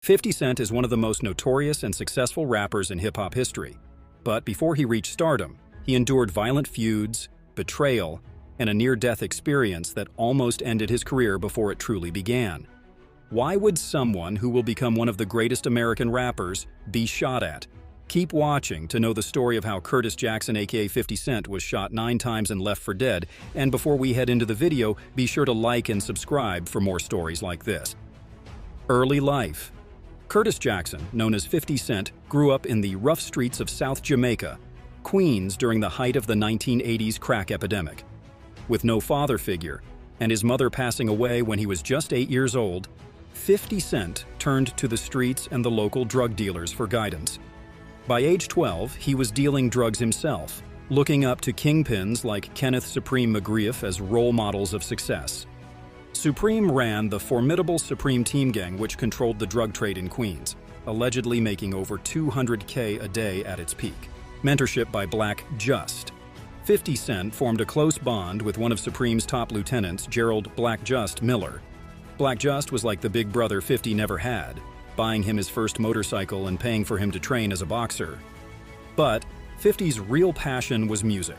50 Cent is one of the most notorious and successful rappers in hip-hop history. But before he reached stardom, he endured violent feuds, betrayal, and a near-death experience that almost ended his career before it truly began. Why would someone who will become one of the greatest American rappers be shot at? Keep watching to know the story of how Curtis Jackson aka 50 Cent was shot 9 times and left for dead. And before we head into the video, be sure to like and subscribe for more stories like this. Early life. Curtis Jackson, known as 50 Cent, grew up in the rough streets of South Jamaica, Queens during the height of the 1980s crack epidemic. With no father figure, and his mother passing away when he was just 8 years old, 50 Cent turned to the streets and the local drug dealers for guidance. By age 12, he was dealing drugs himself, looking up to kingpins like Kenneth Supreme McGriff as role models of success. Supreme ran the formidable Supreme Team Gang, which controlled the drug trade in Queens, allegedly making over $200K a day at its peak. Mentorship by Black Just. 50 Cent formed a close bond with one of Supreme's top lieutenants, Gerald Black Just Miller. Black Just was like the big brother 50 never had, buying him his first motorcycle and paying for him to train as a boxer. But 50's real passion was music.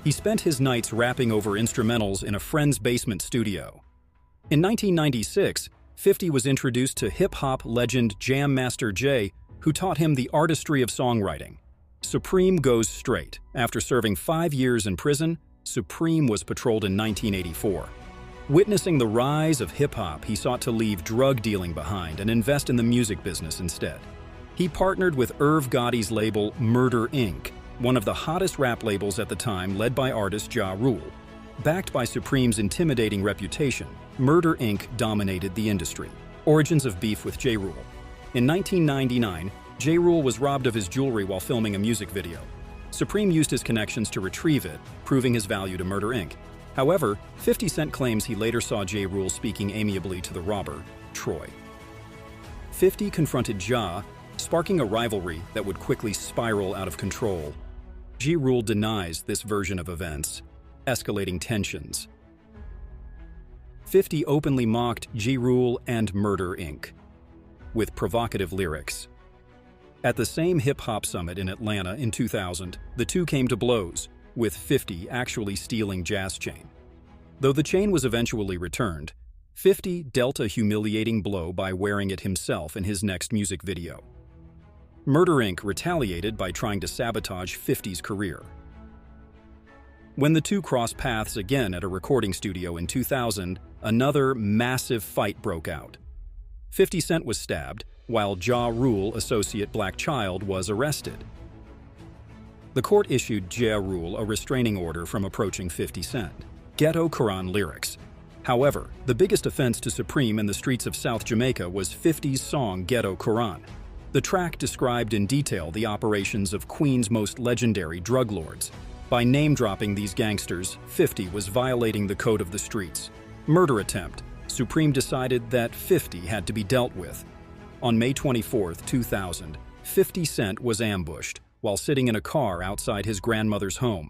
He spent his nights rapping over instrumentals in a friend's basement studio. In 1996, 50 was introduced to hip-hop legend Jam Master Jay, who taught him the artistry of songwriting. Supreme goes straight. After serving 5 years in prison, Supreme was paroled in 1984. Witnessing the rise of hip-hop, he sought to leave drug dealing behind and invest in the music business instead. He partnered with Irv Gotti's label Murder Inc., one of the hottest rap labels at the time, led by artist Ja Rule. Backed by Supreme's intimidating reputation, Murder Inc. dominated the industry. Origins of beef with Ja Rule. In 1999, Ja Rule was robbed of his jewelry while filming a music video. Supreme used his connections to retrieve it, proving his value to Murder Inc. However, 50 Cent claims he later saw Ja Rule speaking amiably to the robber, Troy. 50 confronted Ja, sparking a rivalry that would quickly spiral out of control. Ja Rule denies this version of events, escalating tensions. 50 openly mocked Ja Rule and Murder Inc. with provocative lyrics. At the same hip-hop summit in Atlanta in 2000, the two came to blows, with 50 actually stealing Ja's chain. Though the chain was eventually returned, 50 dealt a humiliating blow by wearing it himself in his next music video. Murder Inc. retaliated by trying to sabotage 50's career. When the two crossed paths again at a recording studio in 2000, another massive fight broke out. 50 Cent was stabbed, while Ja Rule associate Black Child was arrested. The court issued Ja Rule a restraining order from approaching 50 Cent. Ghetto Quran lyrics. However, the biggest offense to Supreme in the streets of South Jamaica was 50's song Ghetto Quran. The track described in detail the operations of Queens' most legendary drug lords. By name-dropping these gangsters, 50 was violating the code of the streets. Murder attempt. Supreme decided that 50 had to be dealt with. On May 24, 2000, 50 Cent was ambushed while sitting in a car outside his grandmother's home.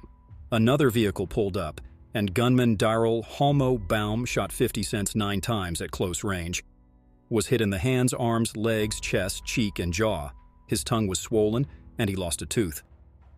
Another vehicle pulled up, and gunman Darrell Homo Baum shot 50 Cent 9 times at close range. Was hit in the hands, arms, legs, chest, cheek, and jaw. His tongue was swollen, and he lost a tooth.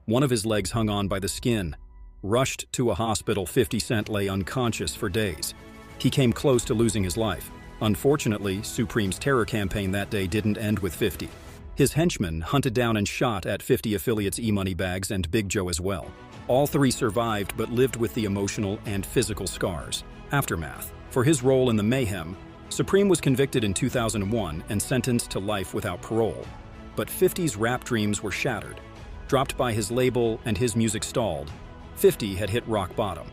One of his legs hung on by the skin. Rushed to a hospital, 50 Cent lay unconscious for days. He came close to losing his life. Unfortunately, Supreme's terror campaign that day didn't end with 50. His henchmen hunted down and shot at 50 affiliates E-Money Bags and Big Joe as well. All 3 survived but lived with the emotional and physical scars. Aftermath. For his role in the mayhem, Supreme was convicted in 2001 and sentenced to life without parole. But 50's rap dreams were shattered. Dropped by his label and his music stalled, 50 had hit rock bottom.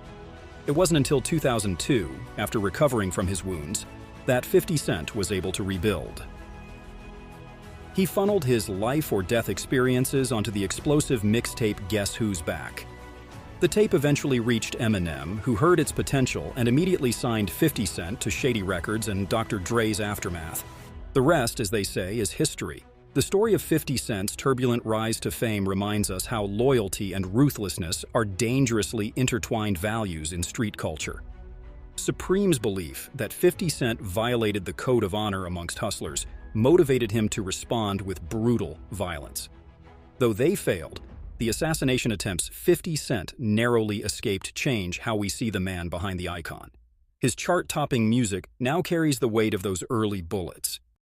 It wasn't until 2002, after recovering from his wounds, that 50 Cent was able to rebuild. He funneled his life-or-death experiences onto the explosive mixtape Guess Who's Back. The tape eventually reached Eminem, who heard its potential and immediately signed 50 Cent to Shady Records and Dr. Dre's Aftermath. The rest, as they say, is history. The story of 50 Cent's turbulent rise to fame reminds us how loyalty and ruthlessness are dangerously intertwined values in street culture. Supreme's belief that 50 Cent violated the code of honor amongst hustlers motivated him to respond with brutal violence. Though they failed, the assassination attempts 50 Cent narrowly escaped change how we see the man behind the icon. His chart-topping music now carries the weight of those early bullets.